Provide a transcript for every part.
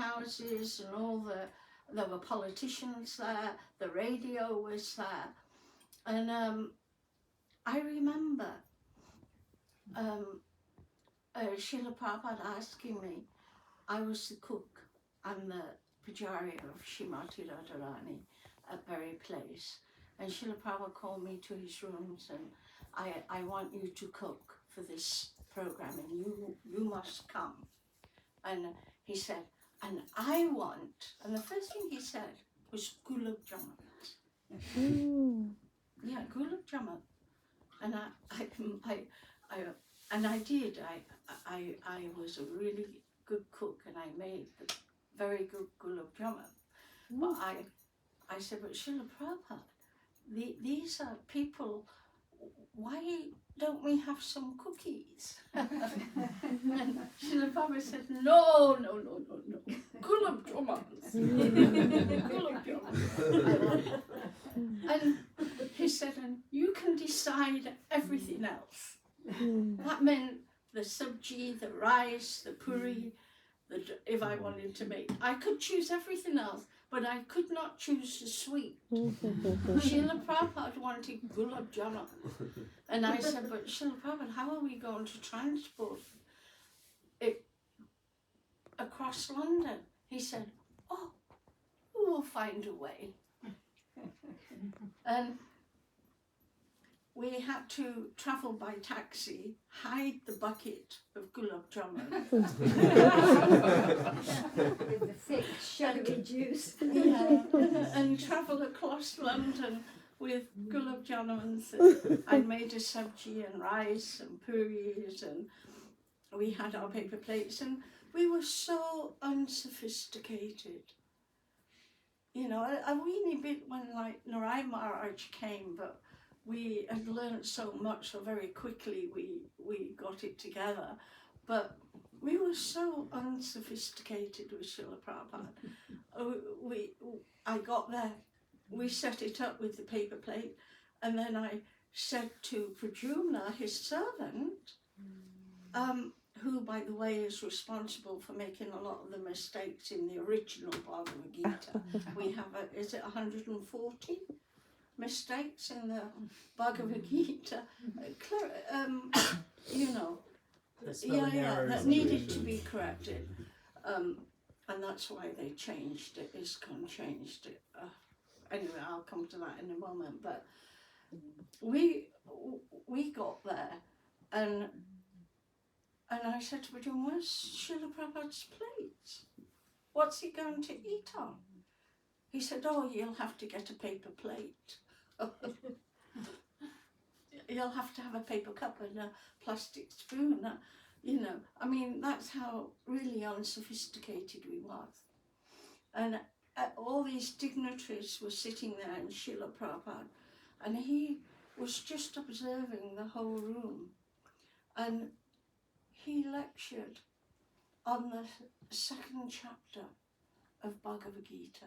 houses and there were politicians there, the radio was there. And I remember Srila Prabhupada asking me, I was the cook and the pujari of Srimati Radharani at Berry Place. And Srila Prabhupada called me to his rooms and I want you to cook for this program and you must come. And he said, and I want, and the first thing he said was gulab jamun. Yeah, gulab jamun. And I did. I was a really good cook and I made the very good gulab jamun. But I said, but Srila Prabhupada, these are people, why don't we have some cookies? And Srila Prabhupada said, no, gulab jamuns. Gulab jamuns. And he said, and you can decide everything else. That meant the sabji, the rice, the puri, if I wanted to make. I could choose everything else, but I could not choose the sweet. Srila Prabhupada wanted gulab jamun. And I said, but Srila Prabhupada, how are we going to transport it across London? He said, oh, we will find a way. And we had to travel by taxi, hide the bucket of gulab jamun. With the thick, shadowy juice. Yeah, and travel across London with gulab jamuns. I made a sabji and rice and puris, and we had our paper plates, and we were so unsophisticated. You know, a weeny bit when like Narayana Maharaj came, but we had learned so much, so very quickly we got it together. But we were so unsophisticated with Srila Prabhupada. I got there, we set it up with the paper plate, and then I said to Pradyumna, his servant, who, by the way, is responsible for making a lot of the mistakes in the original Bhagavad Gita. We have, is it 140 mistakes in the Bhagavad Gita? You know, that needed to be corrected. And that's why they changed it, ISKCON changed it. Anyway, I'll come to that in a moment. But we got there, and I said to him, where's Srila Prabhupada's plate? What's he going to eat on? He said, oh, you'll have to get a paper plate. You'll have to have a paper cup and a plastic spoon. You know, I mean, that's how really unsophisticated we was. And all these dignitaries were sitting there in Srila Prabhupada, and he was just observing the whole room. And he lectured on the second chapter of Bhagavad Gita.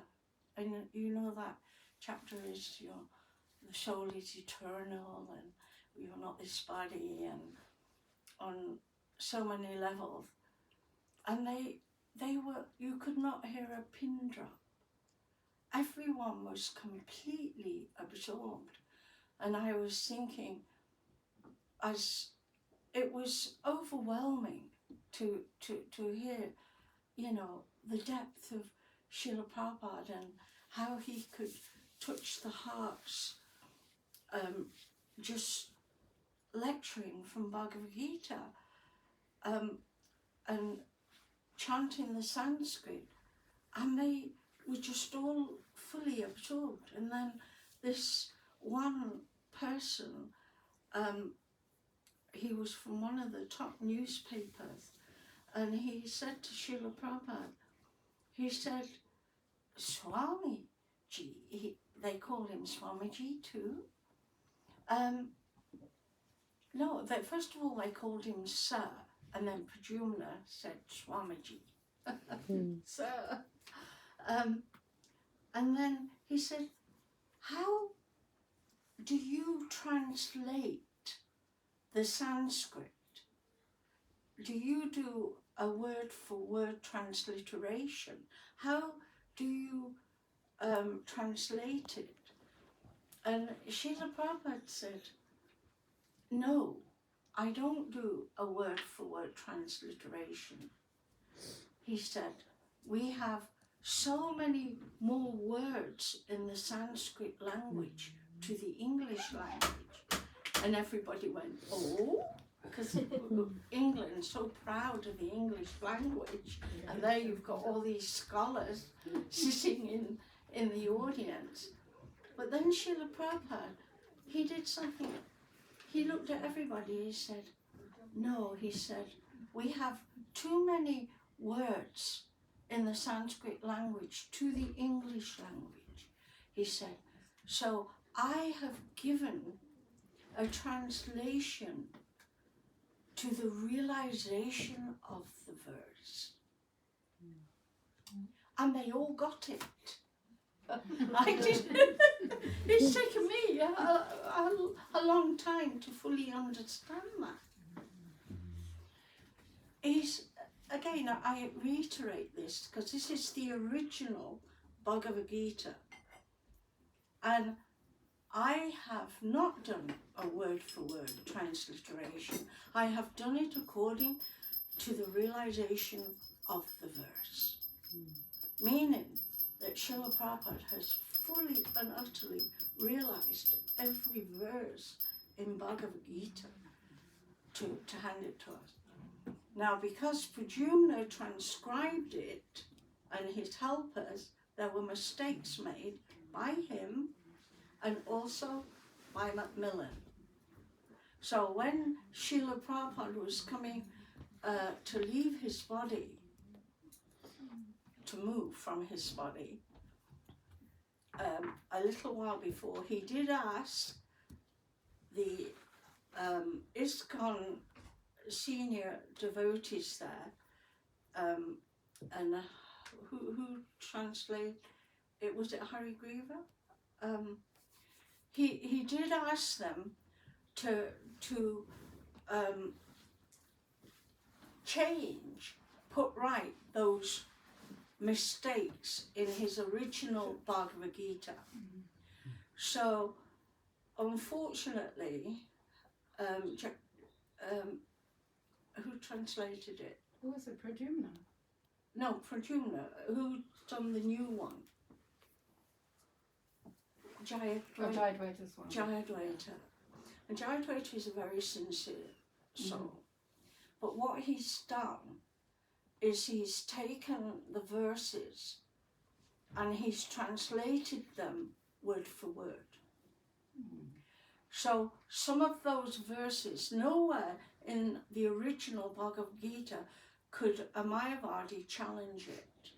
And you know that chapter is, you know, the soul is eternal and we are not this body, and on so many levels. And they were, you could not hear a pin drop. Everyone was completely absorbed. And I was thinking, as it was overwhelming to hear, you know, the depth of Srila Prabhupada and how he could touch the hearts, just lecturing from Bhagavad Gita, and chanting the Sanskrit, and they were just all fully absorbed. And then this one person, he was from one of the top newspapers, and he said to Srila Prabhupada, he said, Swamiji, they called him Swamiji too. No, first of all they called him Sir, and then Pradyumna said Swamiji, Sir. And then he said, how do you translate the Sanskrit? Do you do a word-for-word transliteration. How do you translate it? And Srila Prabhupada said, no, I don't do a word-for-word transliteration. He said, we have so many more words in the Sanskrit language to the English language. And everybody went, oh, because England's so proud of the English language, and there you've got all these scholars sitting in the audience. But then Srila Prabhupada, he did something. He looked at everybody, he said, no, he said, we have too many words in the Sanskrit language to the English language. He said, so I have given a translation to the realization of the verse. And they all got it. I didn't. It's taken me a long time to fully understand that. Again, I reiterate this because this is the original Bhagavad Gita. And I have not done a word-for-word transliteration. I have done it according to the realization of the verse. Meaning that Srila Prabhupada has fully and utterly realized every verse in Bhagavad Gita to hand it to us. Now, because Pradyumna transcribed it and his helpers, there were mistakes made by him and also by Macmillan. So when Srila Prabhupada was coming to leave his body, to move from his body, a little while before, he did ask the ISKCON senior devotees there, and who translated it, was it Hari Griva? He did ask them to change, put right those mistakes in his original Bhagavad Gita. So, unfortunately, who translated it? Who was it, Pradyumna? No, Pradyumna. Who done the new one? Jayadvaita Swami. Jayadvaita. And Jayadvaita is a very sincere soul. But what he's done is he's taken the verses and he's translated them word for word. So some of those verses, nowhere in the original Bhagavad Gita could a Mayavadi challenge it.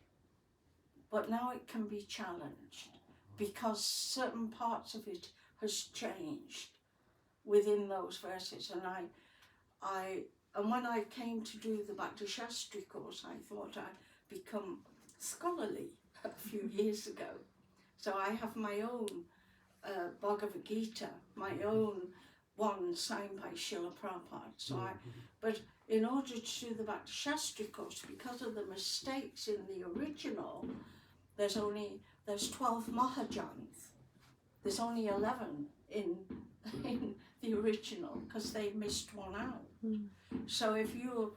But now it can be challenged because certain parts of it has changed within those verses. And when I came to do the Bhakti Shastri course, I thought I'd become scholarly a few years ago. So I have my own Bhagavad Gita, my own one signed by Srila Prabhupada. So but in order to do the Bhakti Shastri course, because of the mistakes in the original, there's 12 Mahajans. There's only 11 in the original because they missed one out. So if you're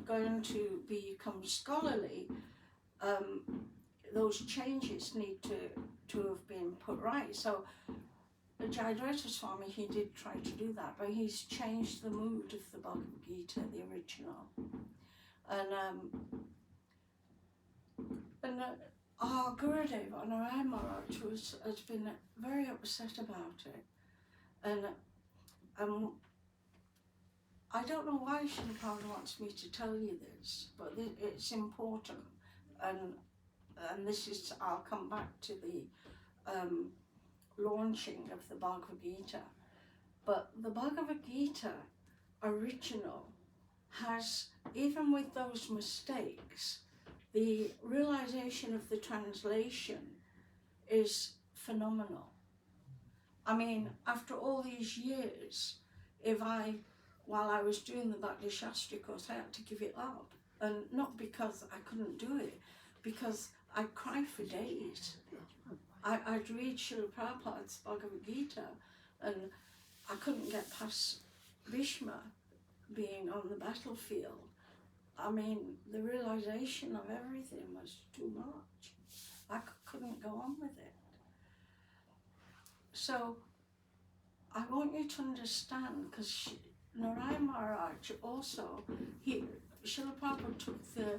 going to become scholarly, those changes need to have been put right. So Jayadvaita Swami, he did try to do that, but he's changed the mood of the Bhagavad Gita, the original. And our Gurudev, Narayana Maharaj, has been very upset about it. And I don't know why Srila Prabhupada wants me to tell you this, but it's important. And this is, I'll come back to the launching of the Bhagavad Gita. But the Bhagavad Gita original has, even with those mistakes, the realization of the translation is phenomenal. I mean, after all these years, if I while I was doing the Bhakti Shastri course, I had to give it up. And not because I couldn't do it, because I'd cry for days. I'd read Srila Prabhupada's Bhagavad Gita, and I couldn't get past Bhishma being on the battlefield. I mean, the realization of everything was too much. I couldn't go on with it. So I want you to understand, because Narayana Maharaj also, Srila Prabhupada took the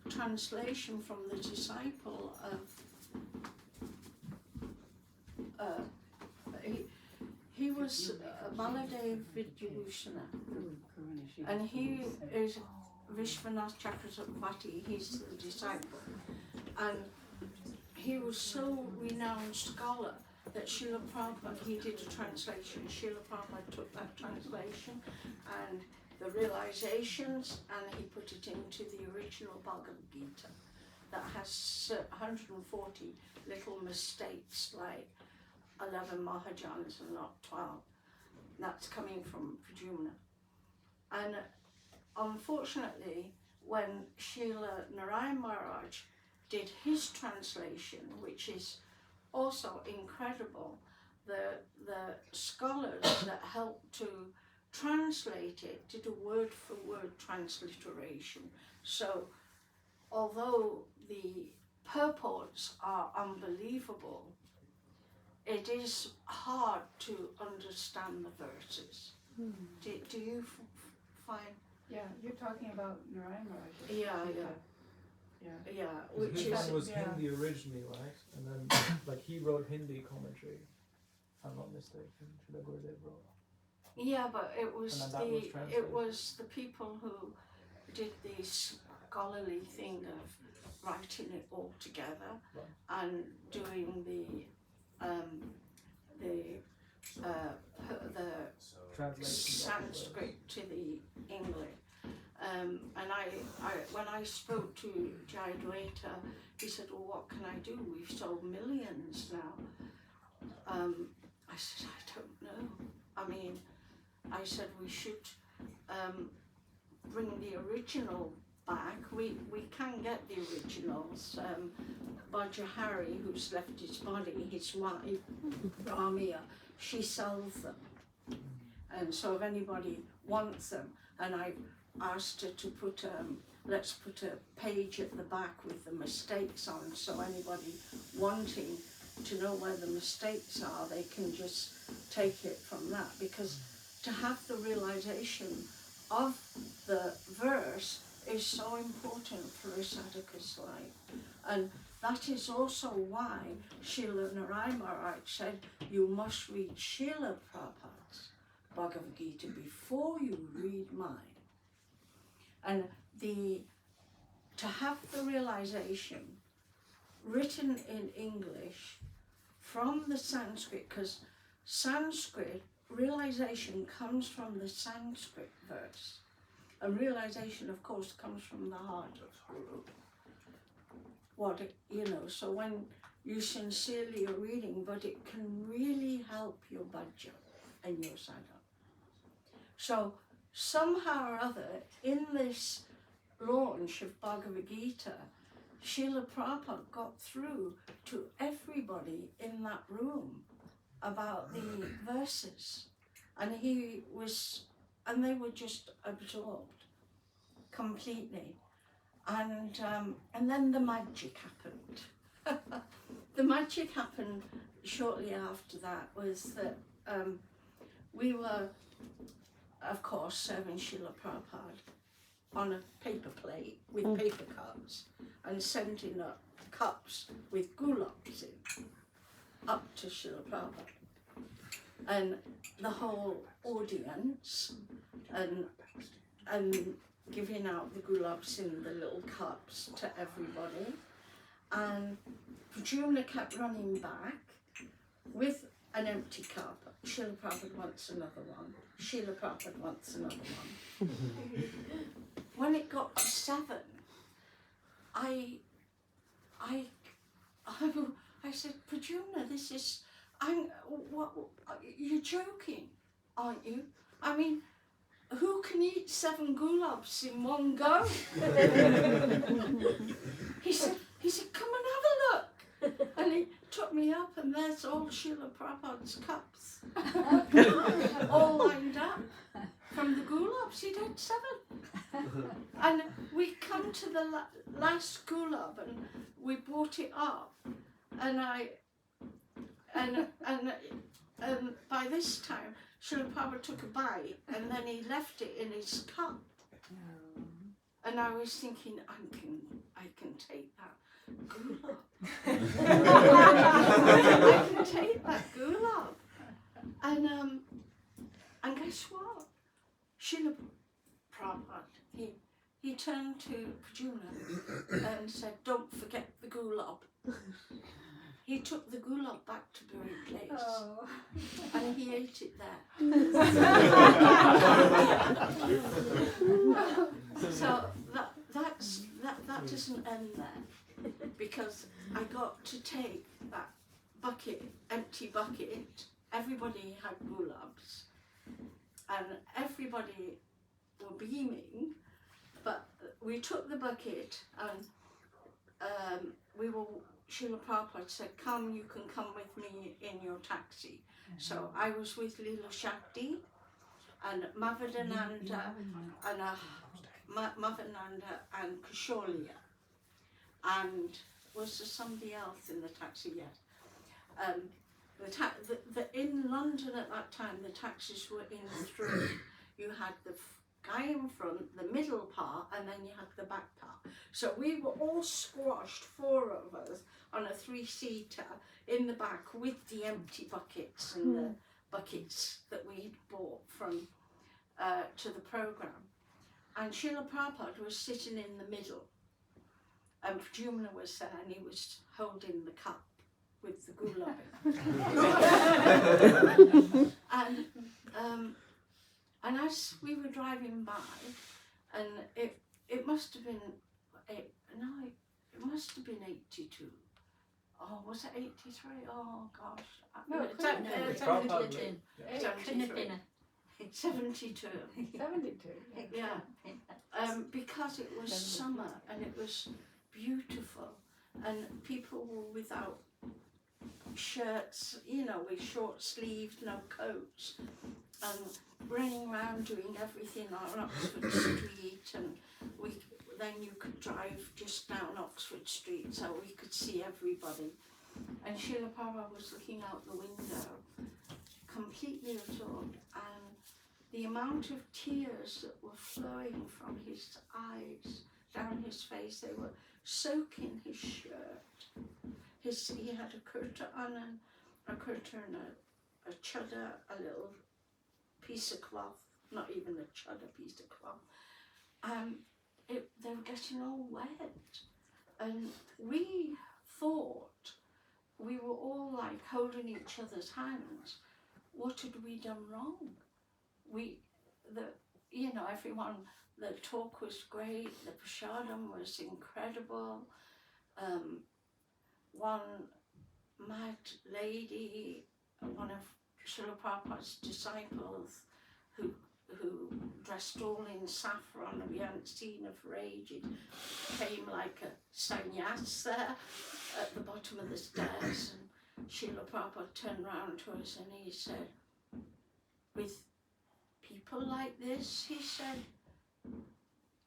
translation from the disciple of, he was Baladev Vidyabhushana, and he is Vishwanath Chakravarti, he's the disciple, and he was so renowned scholar that Srila Prabhupada, he did a translation. Srila Prabhupada took that translation and the realizations, and he put it into the original Bhagavad Gita that has 140 little mistakes, like 11 Maharajas and not 12. That's coming from Pradyumna. And unfortunately, when Srila Narayana Maharaj did his translation, which is also incredible, the scholars that helped to translate it did a word for word transliteration. So although the purports are unbelievable, it is hard to understand the verses. Do you find? Yeah, you're talking about Narayana Maharaj. Yeah, which His is one was yeah. Hindi originally, right? And then, like, he wrote Hindi commentary. If I'm not mistaken. Srila Gurudev wrote. yeah, but it was And then that was translated. it was the people who did the scholarly thing of writing it all together and doing the Translation. Sanskrit to the English. And I when I spoke to Jayadvaita, he said, well, what can I do? We've sold millions now. I said, I don't know. I mean, I said we should bring the original back. We can get the originals. Bajahari, who's left his body, his wife, Ramia, she sells them. And so if anybody wants them, and I asked her to put, let's put a page at the back with the mistakes on, so anybody wanting to know where the mistakes are, they can just take it from that. Because to have the realization of the verse is so important for a sadhaka's life. And that is also why Srila Narayana Maharaj said, you must read Srila Prabhupada's Bhagavad Gita before you read mine. And to have the realization written in English from the Sanskrit, because Sanskrit, realization comes from the Sanskrit verse. And realization, of course, comes from the heart of Guru. So when you sincerely are reading, but it can really help your bhajan and your sadhana. So somehow or other, in this launch of Bhagavad Gita, Srila Prabhupada got through to everybody in that room about the verses. And they were just absorbed completely. And then the magic happened. The magic happened shortly after that was that we were, of course, serving Srila Prabhupada on a paper plate with paper cups and sending up cups with gulaps in up to Srila Prabhupada. And the whole audience and giving out the gulaps in the little cups to everybody. And Pradyumna kept running back with an empty cup. Srila Prabhupada wants another one. Srila Prabhupada wants another one. When it got to 7, I said, Pradyumna, you're joking. aren't you? I mean, who can eat 7 gulabs in one go? He said, come and have a look. And he took me up, and there's all Srila Prabhupada's cups, all lined up from the gulabs. He'd had 7. And we come to the last gulab, and we brought it up, and by this time, Srila Prabhupada took a bite, and then he left it in his cup. And I was thinking, I can take that gulab. I can take that gulab. And guess what? Srila Prabhupada, he turned to Prajuna and said, don't forget the gulab. He took the gulab back to Bury Place, and he ate it there. So that doesn't end there, because I got to take that bucket, empty bucket. Everybody had gulabs, and everybody were beaming, but we took the bucket, and Srila Prabhupada said, come, you can come with me in your taxi. So I was with Leela Shakti and Mavadananda and Mavananda and Kusholia. And was there somebody else in the taxi? Yes. In London at that time, the taxis were in 3. You had the guy in front, the middle part, and then you had the back part. So we were all squashed, 4 of us, on a 3-seater in the back with the empty buckets and the buckets that we'd bought from to the program. And Srila Prabhupada was sitting in the middle, and Prajumna was there, and he was holding the cup with the gulab in. And as we were driving by, and it must have been 82. Oh, was it 83? Oh gosh. No, it's couldn't have been. 72. 72. 72. 72. Yeah. Because it was summer and it was beautiful, and people were without shirts, with short sleeves, no coats, and running around doing everything on Oxford Street, and then you could drive just down Oxford Street so we could see everybody. And Srila Prabhupada was looking out the window, completely absorbed, and the amount of tears that were flowing from his eyes down his face, they were soaking his shirt. He had a kurta on, and a chadar, a little piece of cloth, not even a chadar piece of cloth. They were getting all wet, and we thought, we were all like holding each other's hands. What had we done wrong? Everyone, the talk was great, the prasadam was incredible. One mad lady, one of Srila Prabhupada's disciples, who dressed all in saffron, and we hadn't seen her for ages, came like a sannyasa at the bottom of the stairs, and Srila Prabhupada turned round to us and he said, with people like this, he said,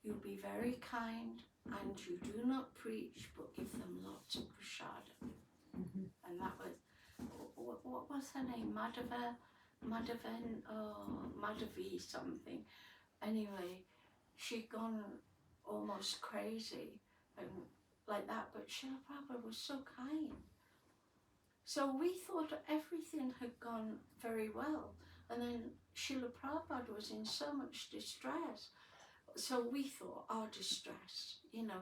you be very kind, and you do not preach, but give them lots of prasadam. And that was, what was her name? Madhavi something. Anyway, she'd gone almost crazy and like that, but Srila Prabhupada was so kind. So we thought everything had gone very well, and then Srila Prabhupada was in so much distress. So we thought our distress,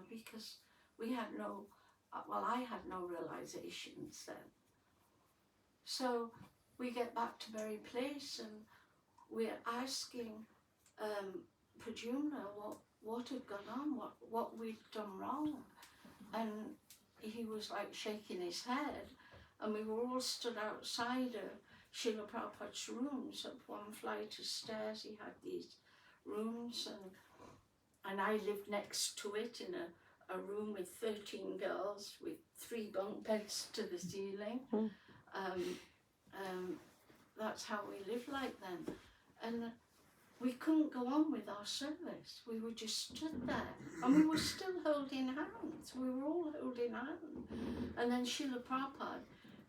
because we had I had no realizations then. So we get back to Bury Place, and we're asking Prajumna what had gone on, what we'd done wrong. And he was like shaking his head, and we were all stood outside her Srila Prabhupada's rooms, up one flight of stairs. He had these rooms, and I lived next to it in a room with 13 girls with 3 bunk beds to the ceiling. That's how we lived like then. And we couldn't go on with our service. We were just stood there, and we were still holding hands. We were all holding hands. And then Srila Prabhupada,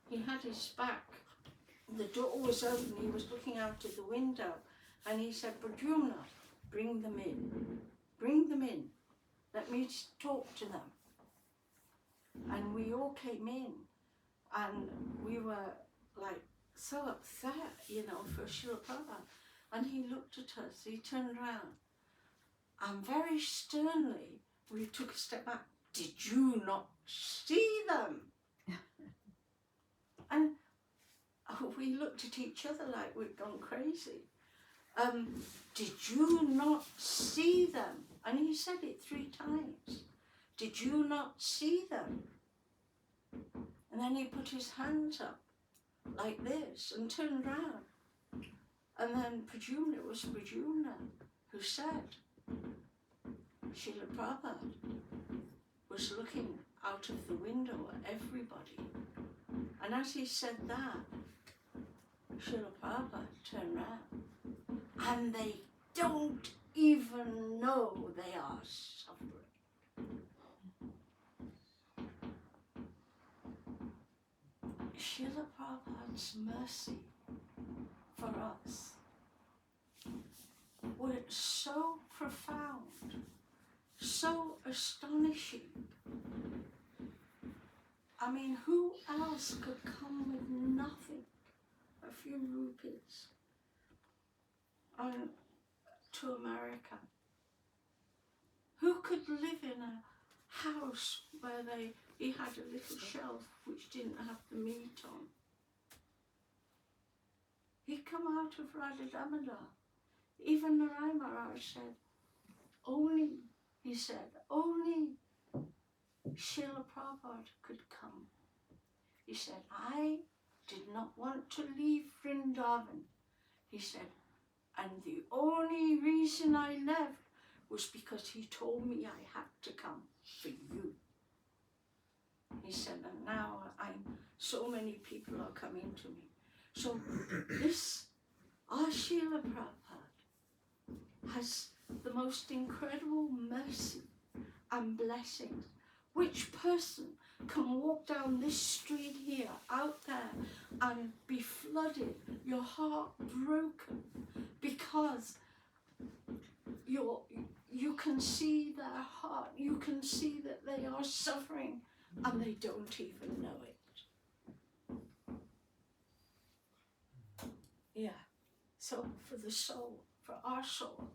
he had his back. The door was open. He was looking out of the window, and he said, "Pradyumna, bring them in. Bring them in. Let me talk to them." And we all came in, and we were like so upset, you know, for Srila Prabhupada. And he looked at us, he turned around, and very sternly, we took a step back. "Did you not see them?" And we looked at each other like we'd gone crazy. "Did you not see them?" And he said it 3 times. "Did you not see them?" And then he put his hands up like this and turned round. And then Pradyumna, was Pradyumna who said, Srila Prabhupada was looking out of the window at everybody. And as he said that, Srila Prabhupada turned round, and they don't even know they are suffering. Srila Prabhupada's mercy for us was so profound, so astonishing. I mean, who else could come with nothing, a few rupees, to America? Who could live in a house where he had a little shelf which didn't have the meat on? He'd come out of Radha Damodar. Even Narayana Maharaj said, only Srila Prabhupada could come. He said, "I did not want to leave Vrindavan." He said, "And the only reason I left was because he told me I had to come for you." He said, "And now so many people are coming to me." So our Srila Prabhupada has the most incredible mercy and blessings. Which person can walk down this street here, out there, and be flooded, your heart broken, because you can see their heart, you can see that they are suffering, and they don't even know it. Yeah. So for the soul, for our soul,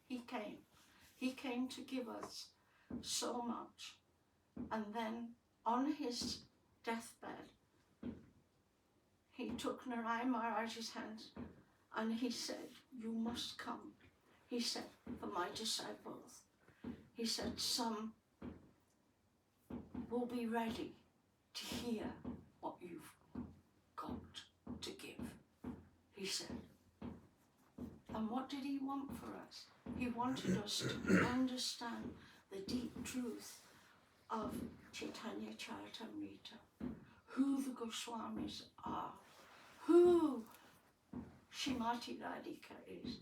he came. He came to give us so much. And then on his deathbed, he took Narayana Maharaj's hands and he said, "You must come." He said, "For my disciples." He said, "Some will be ready to hear what you've got to give." He said. And what did he want for us? He wanted us to understand the deep truth of Chaitanya Charitamrita, who the Goswamis are, who Srimati Radhika is.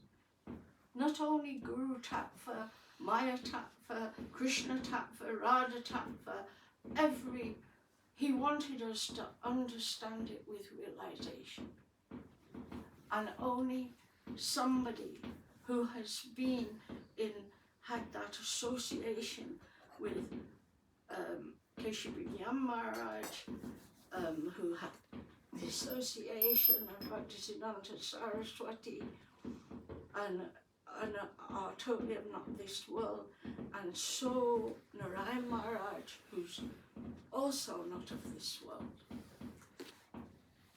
Not only Guru Tattva, Maya Tattva, Krishna Tattva, Radha Tattva, he wanted us to understand it with realization. And only somebody who has had that association with Keshavigyan Maharaj, who had the association of Bhaktivedanta Saraswati, and are totally of not this world, and so Narayana Maharaj, who's also not of this world.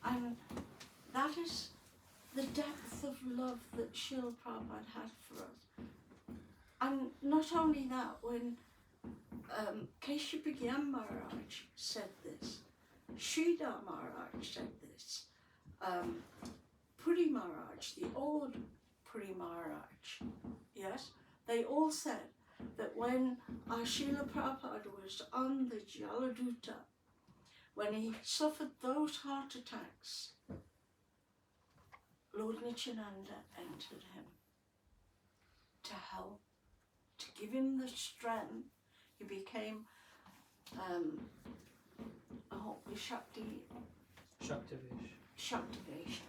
And that is the depth of love that Srila Prabhupada had for us. And not only that, when Keshavigyan Maharaj said this, Sridhar Maharaj said this, Puri Maharaj, the old Puri Maharaj, yes, they all said that when our Srila Prabhupada was on the Jaladuta, when he suffered those heart attacks, Lord Nityananda entered him to help, to give him the strength. He became Shaktivesh.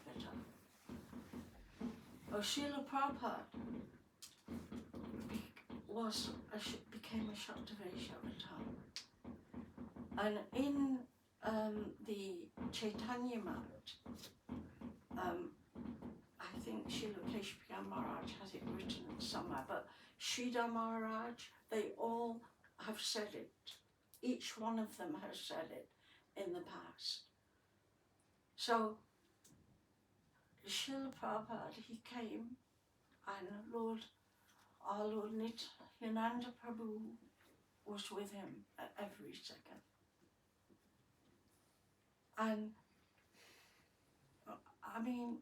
Srila Prabhupada became a Shaktivesh avatar. And in the Chaitanya Mat, I think Srila Keshapurya Maharaj has it written somewhere, but Sridhar Maharaj, they all have said it. Each one of them has said it in the past. So, Srila Prabhupada, he came, and our Lord Nityananda Prabhu was with him at every second. And, I mean,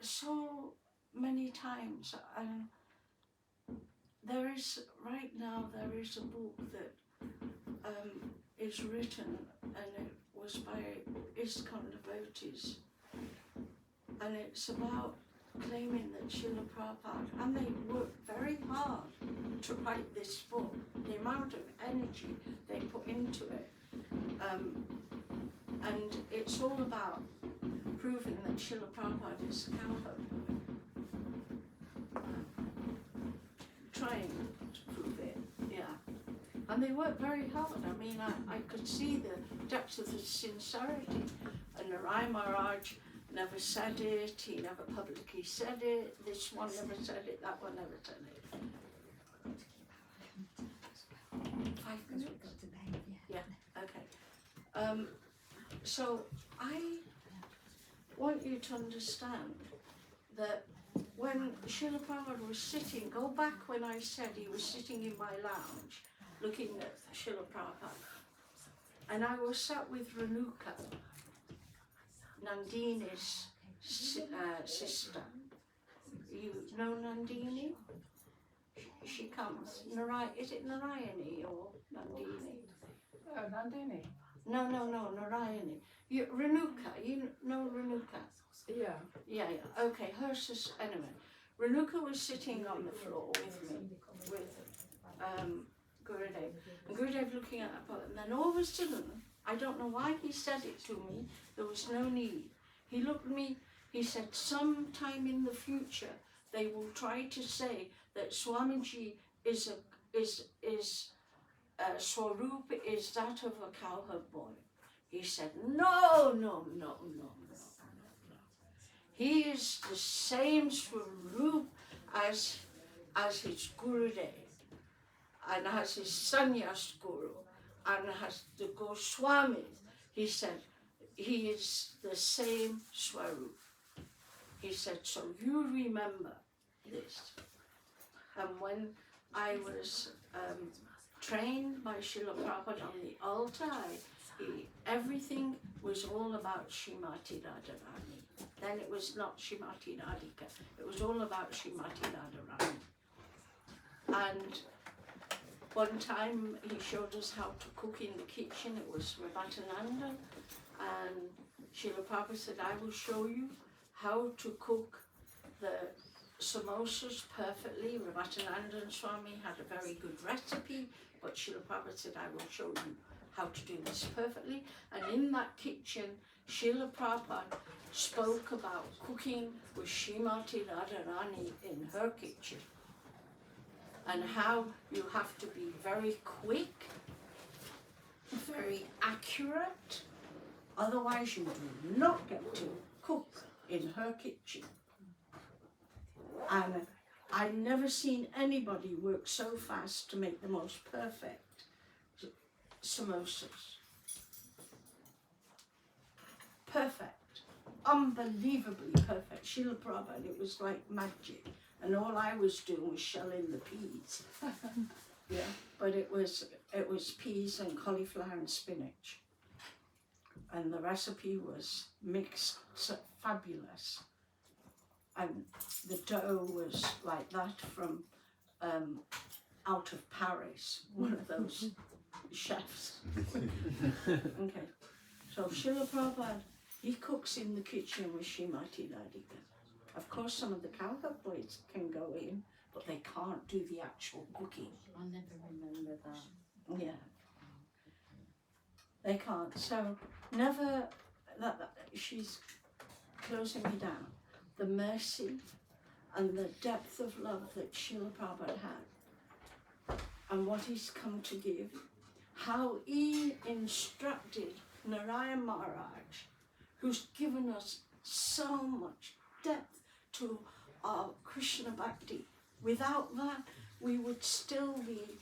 so many times, and there is a book that is written, and it was by ISKCON devotees, and it's about claiming that Srila Prabhupada, and they worked very hard to write this book, the amount of energy they put into it, and it's all about proving that Srila Prabhupada is a cowherd. Trying to prove it, yeah. And they worked very hard. I mean, I could see the depth of the sincerity. And Narayana Maharaj never said it, he never publicly said it, this one never said it, that one never said it. 5 minutes? Yeah, okay. So I want you to understand that when Srila Prabhupada was sitting, go back when I said he was sitting in my lounge looking at Srila Prabhupada, and I was sat with Renuka, Nandini's sister. You know Nandini? She comes. Is it Narayani or Nandini? Nandini. No, Narayani. Renuka, you know Renuka? Yeah. Okay, her sister, anyway. Renuka was sitting on the floor with me, with Gurudev. And Gurudev looking at her, and then all of a sudden, I don't know why he said it to me, there was no need. He looked at me, he said, sometime in the future, they will try to say that Swamiji is Swarup is that of a cowherd boy. He said, no. He is the same Swarup as his Gurudev, and as his Sannyasa Guru, and as the Goswami. He said, he is the same Swarup. He said, so you remember this. And when I was trained by Srila Prabhupada on the altar, everything was all about Srimati Radharani. Then it was not Srimati Radhika, it was all about Srimati Radharani. And one time he showed us how to cook in the kitchen. It was Rabatananda, and Srila Prabhupada said, I will show you how to cook the samosas perfectly. Rabatananda Swami had a very good recipe, but Srila Prabhupada said, I will show you how to do this perfectly. And in that kitchen, Srila Prabhupada spoke about cooking with Srimati Radharani in her kitchen, and how you have to be very quick, very accurate, otherwise you do not get to cook in her kitchen. And I've never seen anybody work so fast to make the most perfect samosas. Perfect, unbelievably perfect. Srila Prabhupada, it was like magic. And all I was doing was shelling the peas. Yeah, but it was peas and cauliflower and spinach. and the recipe was mixed fabulous, and the dough was like that from out of Paris, one of those chefs. Okay, so Srila Prabhupada, he cooks in the kitchen with Srimati Didi. Of course, some of the cowherd boys can go in, but they can't do the actual cooking. I never remember that. Yeah, they can't. So never that she's closing me down. The mercy and the depth of love that Srila Prabhupada had, and what he's come to give, how he instructed Narayana Maharaj, who's given us so much depth to our Krishna Bhakti. Without that, we would still be,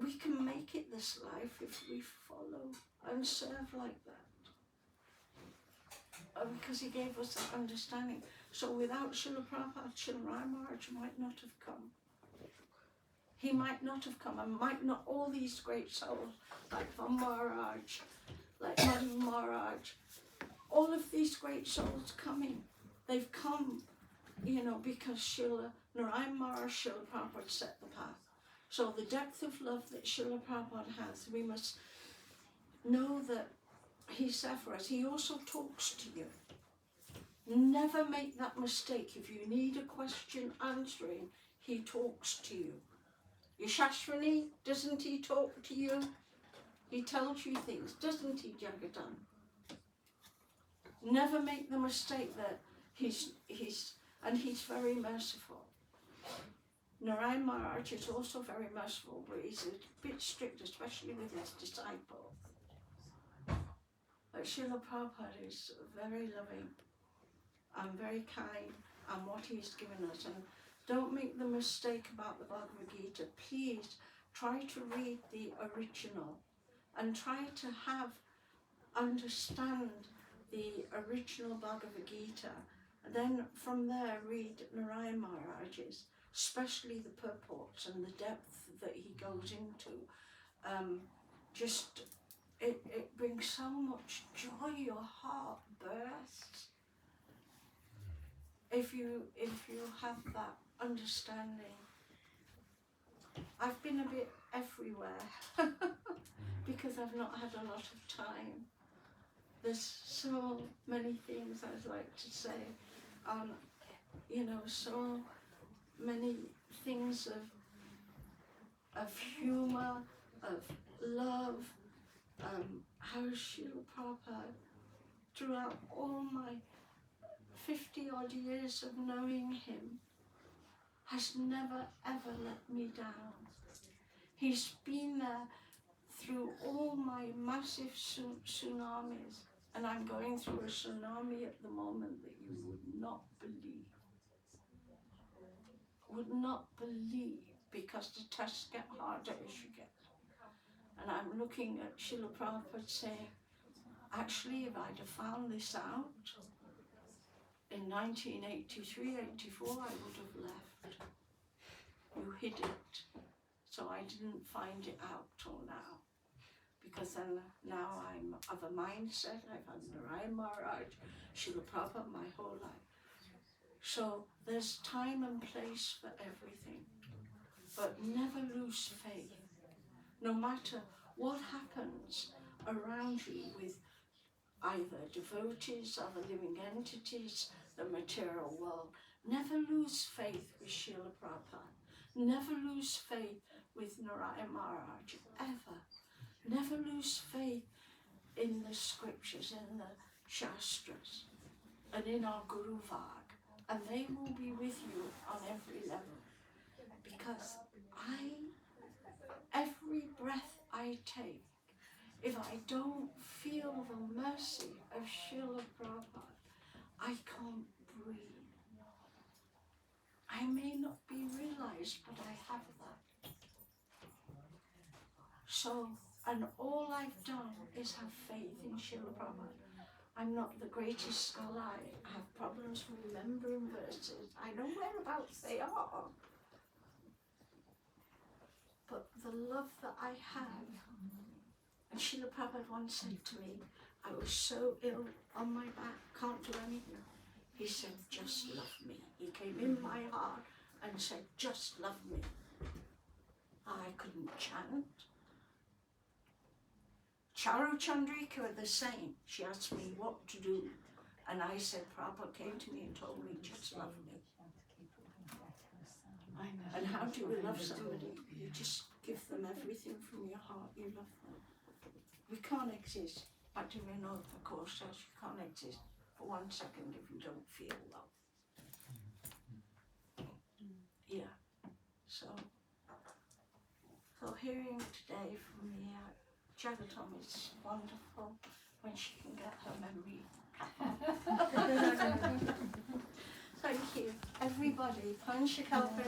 we can make it this life if we follow and serve like that. Because he gave us that understanding. So without Srila Prabhupada, Srila Maharaj might not have come. He might not have come, and might not all these great souls, like Van Maharaj, like Madhav Maharaj, all of these great souls coming. They've come, you know, because Srila Narayana Maharaj, Srila Prabhupada set the path. So the depth of love that Srila Prabhupada has, we must know that he's there for us. He also talks to you. Never make that mistake. If you need a question answering, he talks to you. Yashaswini, doesn't he talk to you? He tells you things, doesn't he, Jagadan? Never make the mistake that he's very merciful. Narayana Maharaj is also very merciful, but he's a bit strict, especially with his disciples. But Srila Prabhupada is very loving and very kind, and what he's given us. And don't make the mistake about the Bhagavad Gita. Please try to read the original and try to understand the original Bhagavad Gita. And then from there read Narayana Maharaj's, especially the purports and the depth that he goes into. It brings so much joy, your heart bursts. If you have that understanding. I've been a bit everywhere because I've not had a lot of time. There's so many things I'd like to say, you know, so many things of humour, of love, how Srila Prabhupada, throughout all my 50 odd years of knowing him, has never ever let me down. He's been there through all my massive tsunamis, and I'm going through a tsunami at the moment that you would not believe. Would not believe, because the tests get harder as you get. And I'm looking at Srila Prabhupada saying, actually, if I'd have found this out in 1983, 84, I would have left. You hid it. So I didn't find it out till now. Because then now I'm of a mindset, I've had Narayana Maharaj, Srila Prabhupada my whole life. So there's time and place for everything. But never lose faith. No matter what happens around you with either devotees, other living entities, the material world, never lose faith with Srila Prabhupada. Never lose faith with Narayana Maharaj, ever. Never lose faith in the scriptures, in the Shastras, and in our Guru Vag, and they will be with you on every level. Because every breath I take, if I don't feel the mercy of Srila Prabhupada, I can't breathe. I may not be realized, but I have that. So, and all I've done is have faith in Srila Prabhupada. I'm not the greatest scholar. I have problems remembering verses. I know whereabouts they are. But the love that I have, And Srila Prabhupada once said to me, I was so ill on my back, can't do anything. He said, just love me. He came in my heart and said, just love me. I couldn't chant. Charu Chandrika were the same. She asked me what to do. And I said, Prabhupada came to me and told me, just love me. I know. And how do you love somebody? You just give them everything from your heart. You love them. We can't exist. Bhaktivedanta, of course, says you can't exist for 1 second if you don't feel love. Yeah. So hearing today from the Jagatam is wonderful when she can get her memory. Thank you, everybody. Panchakalpa.